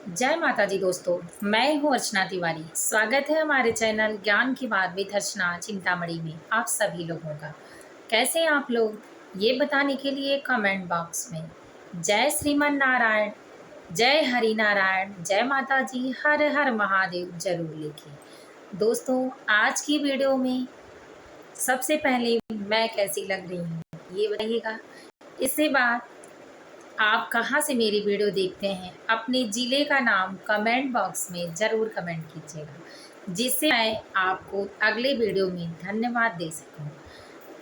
जय माता दी दोस्तों। मैं हूँ अर्चना तिवारी। स्वागत है हमारे चैनल ज्ञान की बात विद अर्चना चिंतामणि में आप सभी लोगों का। कैसे हैं आप लोग, ये बताने के लिए कमेंट बॉक्स में जय श्रीमन नारायण, जय हरि नारायण, जय माता जी, हर हर महादेव जरूर लिखिए। दोस्तों, आज की वीडियो में सबसे पहले मैं कैसी लग रही हूँ ये बताइएगा। इसके बाद आप कहाँ से मेरी वीडियो देखते हैं, अपने ज़िले का नाम कमेंट बॉक्स में ज़रूर कमेंट कीजिएगा, जिससे मैं आपको अगले वीडियो में धन्यवाद दे सकूं।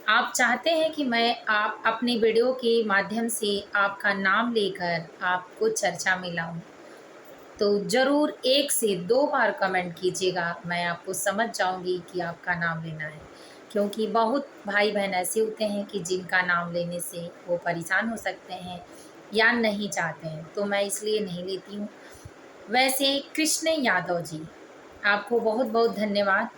आप चाहते हैं कि मैं आप अपनी वीडियो के माध्यम से आपका नाम लेकर आपको चर्चा में लाऊं, तो ज़रूर 1 से 2 बार कमेंट कीजिएगा। मैं आपको समझ जाऊंगी कि आपका नाम लेना है, क्योंकि बहुत भाई बहन ऐसे होते हैं कि जिनका नाम लेने से वो परेशान हो सकते हैं या नहीं चाहते हैं, तो मैं इसलिए नहीं लेती हूँ। वैसे कृष्ण यादव जी, आपको बहुत बहुत धन्यवाद।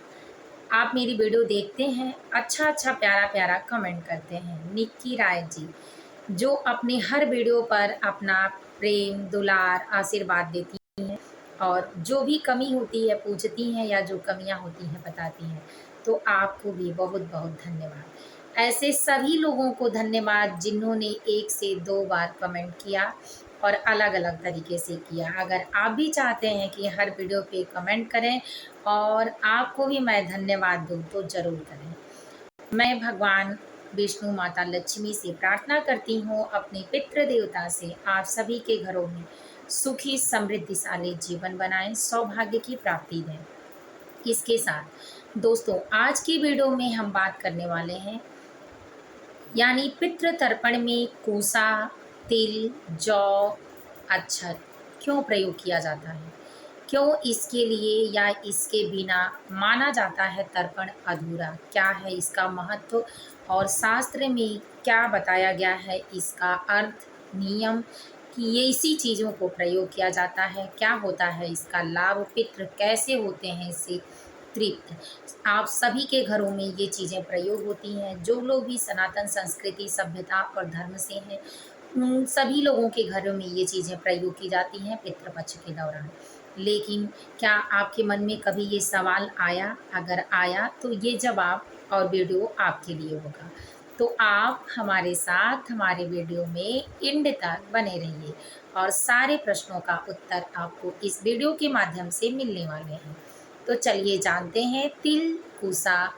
आप मेरी वीडियो देखते हैं, अच्छा अच्छा प्यारा प्यारा कमेंट करते हैं। निक्की राय जी, जो अपने हर वीडियो पर अपना प्रेम दुलार आशीर्वाद देती और जो भी कमी होती है पूछती हैं या जो कमियां होती हैं बताती हैं, तो आपको भी बहुत बहुत धन्यवाद। ऐसे सभी लोगों को धन्यवाद जिन्होंने 1 से 2 बार कमेंट किया और अलग अलग तरीके से किया। अगर आप भी चाहते हैं कि हर वीडियो पे कमेंट करें और आपको भी मैं धन्यवाद दूं, तो ज़रूर करें। मैं भगवान विष्णु माता लक्ष्मी से प्रार्थना करती हूँ, अपने पितृ देवता से आप सभी के घरों में सुखी समृद्धिशाली जीवन बनाएं, सौभाग्य की प्राप्ति दें। इसके साथ दोस्तों, आज की वीडियो में हम बात करने वाले हैं, यानी पितृ तर्पण में कूसा, तिल, जौ, अक्षत क्यों प्रयोग किया जाता है, क्यों इसके लिए या इसके बिना माना जाता है तर्पण अधूरा, क्या है इसका महत्व और शास्त्र में क्या बताया गया है, इसका अर्थ, नियम, कि ये इसी चीज़ों को प्रयोग किया जाता है, क्या होता है इसका लाभ, पितृ कैसे होते हैं इससे तृप्त। आप सभी के घरों में ये चीज़ें प्रयोग होती हैं। जो लोग भी सनातन संस्कृति सभ्यता और धर्म से हैं, उन सभी लोगों के घरों में ये चीज़ें प्रयोग की जाती हैं पितृपक्ष के दौरान। लेकिन क्या आपके मन में कभी ये सवाल आया? अगर आया तो ये जवाब और वीडियो आपके लिए होगा। तो आप हमारे साथ हमारे वीडियो में एंड तक बने रहिए और सारे प्रश्नों का उत्तर आपको इस वीडियो के माध्यम से मिलने वाले हैं। तो चलिए जानते हैं, तिल, कूसा,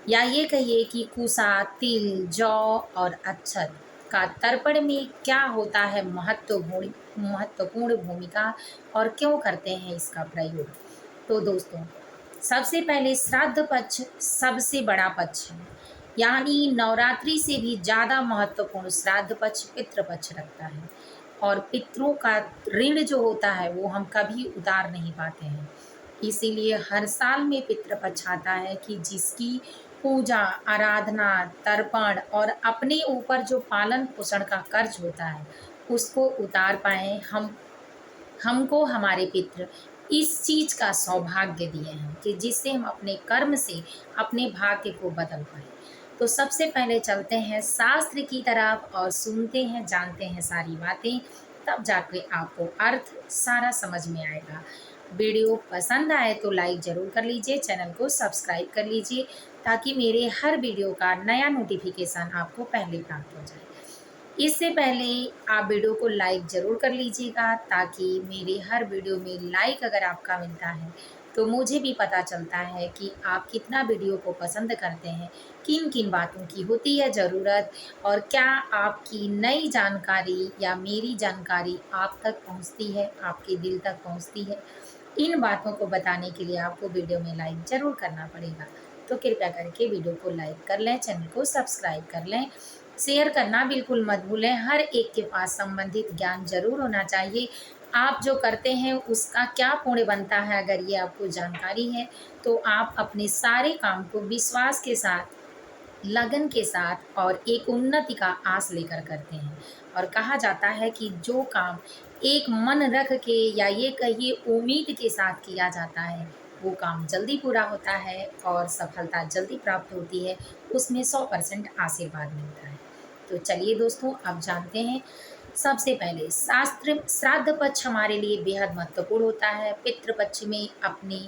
या ये कहिए कि कूसा, तिल, जौ और अक्षत का तर्पण में क्या होता है महत्वपूर्ण भूमिका और क्यों करते हैं इसका प्रयोग। तो दोस्तों, सबसे पहले श्राद्ध पक्ष सबसे बड़ा पक्ष है, यानी नवरात्रि से भी ज़्यादा महत्वपूर्ण श्राद्ध पक्ष पितृ पक्ष रखता है। और पितरों का ऋण जो होता है वो हम कभी उतार नहीं पाते हैं, इसीलिए हर साल में पितृपक्ष आता है कि जिसकी पूजा आराधना तर्पण और अपने ऊपर जो पालन पोषण का कर्ज होता है उसको उतार पाएँ हम। हमको हमारे पितृ इस चीज़ का सौभाग्य दिए हैं कि जिससे हम अपने कर्म से अपने भाग्य को बदल पाएँ। तो सबसे पहले चलते हैं शास्त्र की तरफ और सुनते हैं, जानते हैं सारी बातें, तब जाके आपको अर्थ सारा समझ में आएगा। वीडियो पसंद आए तो लाइक ज़रूर कर लीजिए, चैनल को सब्सक्राइब कर लीजिए, ताकि मेरे हर वीडियो का नया नोटिफिकेशन आपको पहले प्राप्त हो जाए। इससे पहले आप वीडियो को लाइक ज़रूर कर लीजिएगा, ताकि मेरे हर वीडियो में लाइक अगर आपका मिलता है तो मुझे भी पता चलता है कि आप कितना वीडियो को पसंद करते हैं, किन किन बातों की होती है ज़रूरत, और क्या आपकी नई जानकारी या मेरी जानकारी आप तक पहुंचती है, आपके दिल तक पहुंचती है। इन बातों को बताने के लिए आपको वीडियो में लाइक ज़रूर करना पड़ेगा। तो कृपया करके वीडियो को लाइक कर लें, चैनल को सब्सक्राइब कर लें, शेयर करना बिल्कुल मत भूलें। हर एक के पास संबंधित ज्ञान ज़रूर होना चाहिए। आप जो करते हैं उसका क्या पुण्य बनता है, अगर ये आपको जानकारी है तो आप अपने सारे काम को विश्वास के साथ, लगन के साथ और एक उन्नति का आस लेकर करते हैं। और कहा जाता है कि जो काम एक मन रख के या ये कहिए उम्मीद के साथ किया जाता है, वो काम जल्दी पूरा होता है और सफलता जल्दी प्राप्त होती है, उसमें 100% आशीर्वाद मिलता है। तो चलिए दोस्तों, अब जानते हैं सबसे पहले शास्त्र श्राद्ध पक्ष हमारे लिए बेहद महत्वपूर्ण होता है। पितृपक्ष में अपने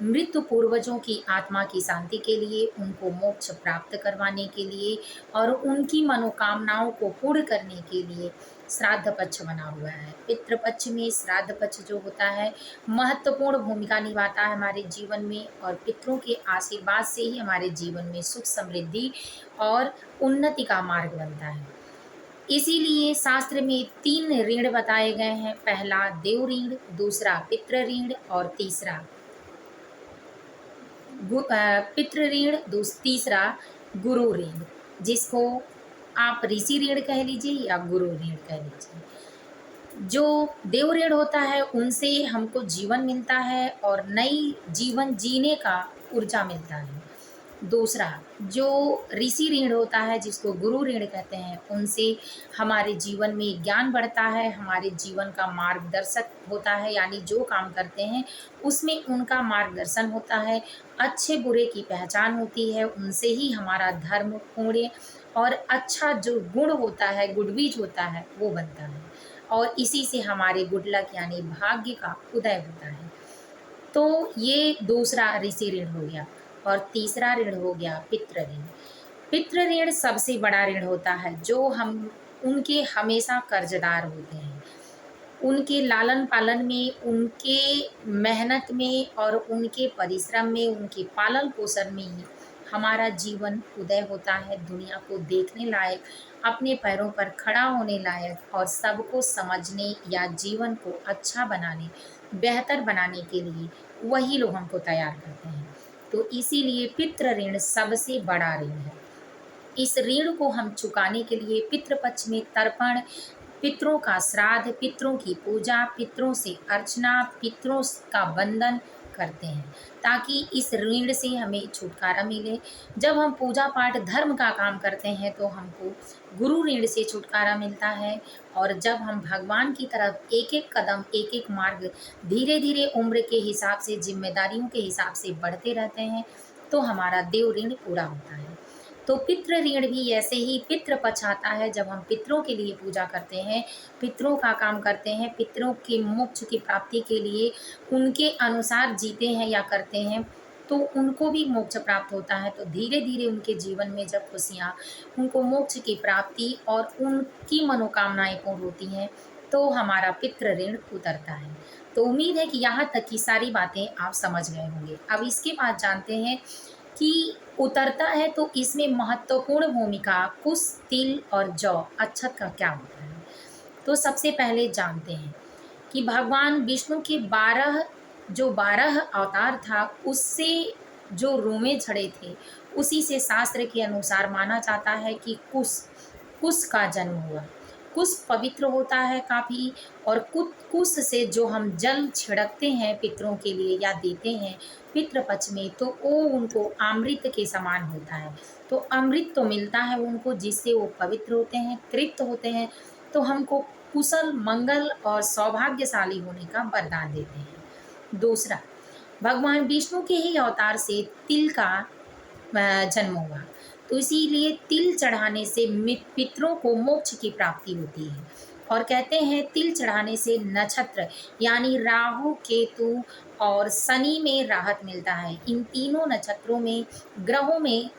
मृत्यु पूर्वजों की आत्मा की शांति के लिए, उनको मोक्ष प्राप्त करवाने के लिए और उनकी मनोकामनाओं को पूर्ण करने के लिए श्राद्ध पक्ष बना हुआ है। पितृपक्ष में श्राद्ध पक्ष जो होता है महत्वपूर्ण भूमिका निभाता है हमारे जीवन में, और पितरों के आशीर्वाद से ही हमारे जीवन में सुख समृद्धि और उन्नति का मार्ग बनता है। इसीलिए शास्त्र में 3 ऋण बताए गए हैं। पहला देव ऋण, दूसरा पितृ ऋण और तीसरा पितृ ऋण, तीसरा गुरु ऋण, जिसको आप ऋषि ऋण कह लीजिए या गुरु ऋण कह लीजिए। जो देव ऋण होता है उनसे हमको जीवन मिलता है और नई जीवन जीने का ऊर्जा मिलता है। दूसरा जो ऋषि ऋण होता है, जिसको गुरु ऋण कहते हैं, उनसे हमारे जीवन में ज्ञान बढ़ता है, हमारे जीवन का मार्गदर्शक होता है, यानी जो काम करते हैं उसमें उनका मार्गदर्शन होता है, अच्छे बुरे की पहचान होती है, उनसे ही हमारा धर्म पुण्य और अच्छा जो गुण होता है, गुडबीज होता है, वो बनता है और इसी से हमारे गुड लक यानी भाग्य का उदय होता है। तो ये दूसरा ऋषि ऋण हो गया और तीसरा ऋण हो गया पितृ ऋण। पितृ ऋण सबसे बड़ा ऋण होता है, जो हम उनके हमेशा कर्जदार होते हैं। उनके लालन पालन में, उनके मेहनत में और उनके परिश्रम में, उनके पालन पोषण में ही हमारा जीवन उदय होता है, दुनिया को देखने लायक, अपने पैरों पर खड़ा होने लायक और सबको समझने या जीवन को अच्छा बनाने, बेहतर बनाने के लिए वही लोग हमको तैयार करते हैं। तो इसीलिए पितृ ऋण सबसे बड़ा ऋण है। इस ऋण को हम चुकाने के लिए पितृपक्ष में तर्पण, पितरों का श्राद्ध, पितरों की पूजा, पितरों से अर्चना, पितरों का वंदन करते हैं, ताकि इस ऋण से हमें छुटकारा मिले। जब हम पूजा पाठ धर्म का काम करते हैं तो हमको गुरु ऋण से छुटकारा मिलता है, और जब हम भगवान की तरफ एक एक कदम, एक एक मार्ग धीरे धीरे उम्र के हिसाब से, जिम्मेदारियों के हिसाब से बढ़ते रहते हैं, तो हमारा देव ऋण पूरा होता है। तो पितृ ऋण भी ऐसे ही पितृपक्ष आता है, जब हम पितरों के लिए पूजा करते हैं, पितरों का काम करते हैं, पितरों के मोक्ष की प्राप्ति के लिए उनके अनुसार जीते हैं या करते हैं, तो उनको भी मोक्ष प्राप्त होता है। तो धीरे धीरे उनके जीवन में जब खुशियाँ, उनको मोक्ष की प्राप्ति और उनकी मनोकामनाएं पूर्ण होती हैं, तो हमारा पितृ ऋण उतरता है। तो उम्मीद है कि यहाँ तक की सारी बातें आप समझ गए होंगे। अब इसके बाद जानते हैं कि उतरता है तो इसमें महत्वपूर्ण भूमिका कुश, तिल और जौ, अक्षत का क्या होता है। तो सबसे पहले जानते हैं कि भगवान विष्णु के 12 अवतार था, उससे जो रूमें झड़े थे, उसी से शास्त्र के अनुसार माना जाता है कि कुश कुश का जन्म हुआ। कुश पवित्र होता है काफ़ी, और कुश से जो हम जल छिड़कते हैं पितरों के लिए या देते हैं पितृपक्ष में, तो वो उनको अमृत के समान होता है। तो अमृत तो मिलता है उनको, जिससे वो पवित्र होते हैं, तृप्त होते हैं, तो हमको कुशल, मंगल और सौभाग्यशाली होने का वरदान देते हैं। दूसरा, भगवान विष्णु के ही अवतार से तिल का जन्म हुआ, तो इसीलिए तिल चढ़ाने से पितरों को मोक्ष की प्राप्ति होती है। और कहते हैं तिल चढ़ाने से नक्षत्र यानी राहु, केतु और शनि में राहत मिलता है। इन तीनों नक्षत्रों में, ग्रहों में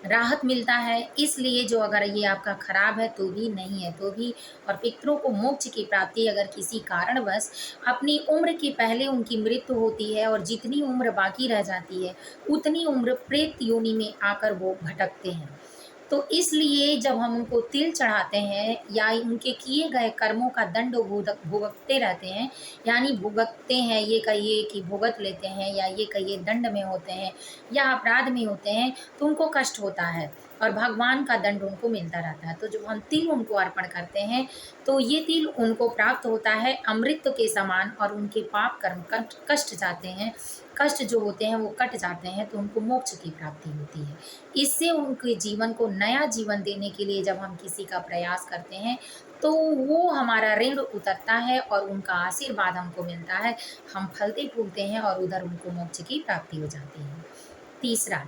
राहत मिलता है। इसलिए जो अगर ये आपका खराब है तो भी, नहीं है तो भी, और पितरों को मोक्ष की प्राप्ति अगर किसी कारणवश अपनी उम्र के पहले उनकी मृत्यु होती है और जितनी उम्र बाकी रह जाती है उतनी उम्र प्रेत योनि में आकर वो भटकते हैं। तो इसलिए जब हम उनको तिल चढ़ाते हैं या उनके किए गए कर्मों का दंड भुगतते रहते हैं, यानी भुगतते हैं, ये कहिए कि भुगत लेते हैं, या ये कहिए दंड में होते हैं या अपराध में होते हैं, तो उनको कष्ट होता है और भगवान का दंड उनको मिलता रहता है। तो जब हम तिल उनको अर्पण करते हैं तो ये तिल उनको प्राप्त होता है अमृत के समान, और उनके पाप कर्म कष्ट जाते हैं, कष्ट जो होते हैं वो कट जाते हैं, तो उनको मोक्ष की प्राप्ति होती है। इससे उनके जीवन को नया जीवन देने के लिए जब हम किसी का प्रयास करते हैं तो वो हमारा ऋण उतरता है और उनका आशीर्वाद हमको मिलता है, हम फलते फूलते हैं और उधर उनको मोक्ष की प्राप्ति हो जाती है। तीसरा,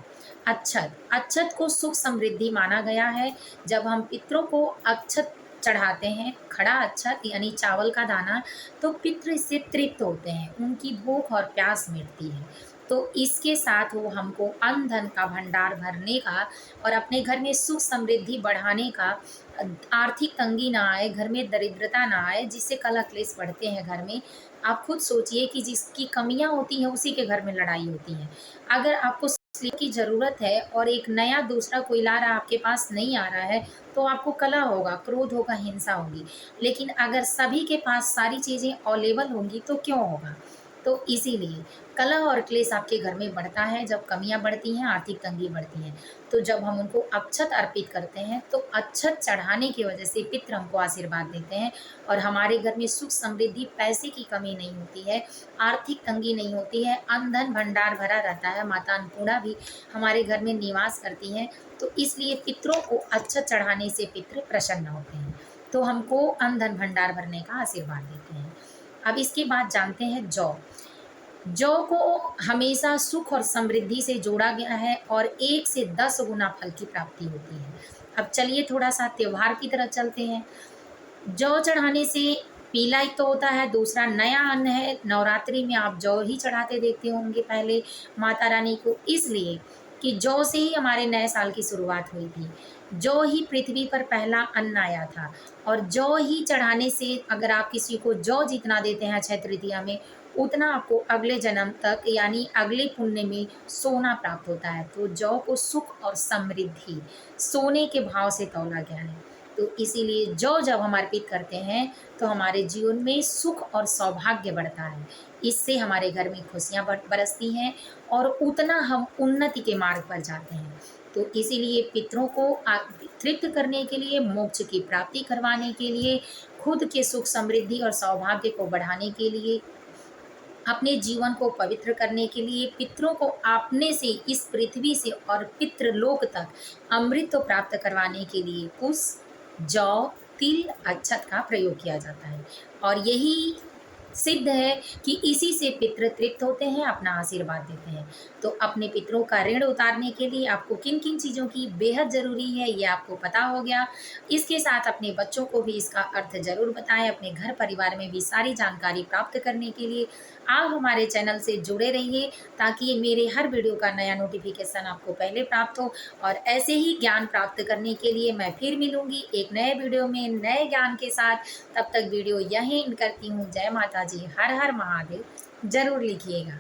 अक्षत। अक्षत को सुख समृद्धि माना गया है। जब हम पितरों को अक्षत चढ़ाते हैं, खड़ा अक्षत यानी चावल का दाना, तो पितृ इससे तृप्त होते हैं, उनकी भूख और प्यास मिटती है। तो इसके साथ वो हमको अन्न धन का भंडार भरने का और अपने घर में सुख समृद्धि बढ़ाने का, आर्थिक तंगी ना आए, घर में दरिद्रता ना आए, जिससे कलह क्लेश बढ़ते हैं घर में। आप खुद सोचिए कि जिसकी कमियां होती हैं उसी के घर में लड़ाई होती है। अगर आपको की ज़रूरत है और एक नया दूसरा कोई ला रहा आपके पास नहीं आ रहा है, तो आपको कलह होगा, क्रोध होगा, हिंसा होगी। लेकिन अगर सभी के पास सारी चीज़ें अवेलेबल होंगी तो क्यों होगा? तो इसीलिए कलह और क्लेश आपके घर में बढ़ता है जब कमियां बढ़ती हैं, आर्थिक तंगी बढ़ती है। तो जब हम उनको अक्षत अर्पित करते हैं तो अक्षत चढ़ाने की वजह से पितृ हमको आशीर्वाद देते हैं और हमारे घर में सुख समृद्धि, पैसे की कमी नहीं होती है, आर्थिक तंगी नहीं होती है, अन्न धन भंडार भरा रहता है। माता अन्नपूर्णा भी हमारे घर में निवास करती हैं। तो इसलिए पितरों को अक्षत चढ़ाने से पितृ प्रसन्न होते हैं, तो हमको अन्न धन भंडार भरने का आशीर्वाद देते हैं। अब इसके बाद जानते हैं जौ। जौ को हमेशा सुख और समृद्धि से जोड़ा गया है और 1 से 10 गुना फल की प्राप्ति होती है। अब चलिए थोड़ा सा त्योहार की तरफ चलते हैं। जौ चढ़ाने से पीला एक तो होता है, दूसरा नया अन्न है। नवरात्रि में आप जौ ही चढ़ाते देखते होंगे पहले माता रानी को, इसलिए कि जौ से ही हमारे नए साल की शुरुआत हुई थी। जौ ही पृथ्वी पर पहला अन्न आया था और जौ ही चढ़ाने से अगर आप किसी को जौ जितना देते हैं अक्षय तृतीया में, उतना आपको अगले जन्म तक यानी अगले पुण्य में सोना प्राप्त होता है। तो जौ को सुख और समृद्धि, सोने के भाव से तौला गया है। तो इसीलिए जौ जब हम अर्पित करते हैं तो हमारे जीवन में सुख और सौभाग्य बढ़ता है। इससे हमारे घर में खुशियाँ बरसती हैं और उतना हम उन्नति के मार्ग पर जाते हैं। तो इसीलिए पितरों को तृप्त करने के लिए, मोक्ष की प्राप्ति करवाने के लिए, खुद के सुख समृद्धि और सौभाग्य को बढ़ाने के लिए, अपने जीवन को पवित्र करने के लिए, पितरों को अपने से इस पृथ्वी से और पितृलोक तक अमृत तो प्राप्त करवाने के लिए कुश, जौ, तिल, अक्षत का प्रयोग किया जाता है। और यही सिद्ध है कि इसी से पितृ तृप्त होते हैं, अपना आशीर्वाद देते हैं। तो अपने पितरों का ऋण उतारने के लिए आपको किन किन चीज़ों की बेहद ज़रूरी है ये आपको पता हो गया। इसके साथ अपने बच्चों को भी इसका अर्थ ज़रूर बताएं। अपने घर परिवार में भी सारी जानकारी प्राप्त करने के लिए आप हमारे चैनल से जुड़े रहिए, ताकि मेरे हर वीडियो का नया नोटिफिकेशन आपको पहले प्राप्त हो। और ऐसे ही ज्ञान प्राप्त करने के लिए मैं फिर मिलूंगी एक नए वीडियो में नए ज्ञान के साथ। तब तक वीडियो यहीं एंड करती हूँ। जय माता जी, हर हर महादेव। जरूर लिखिएगा।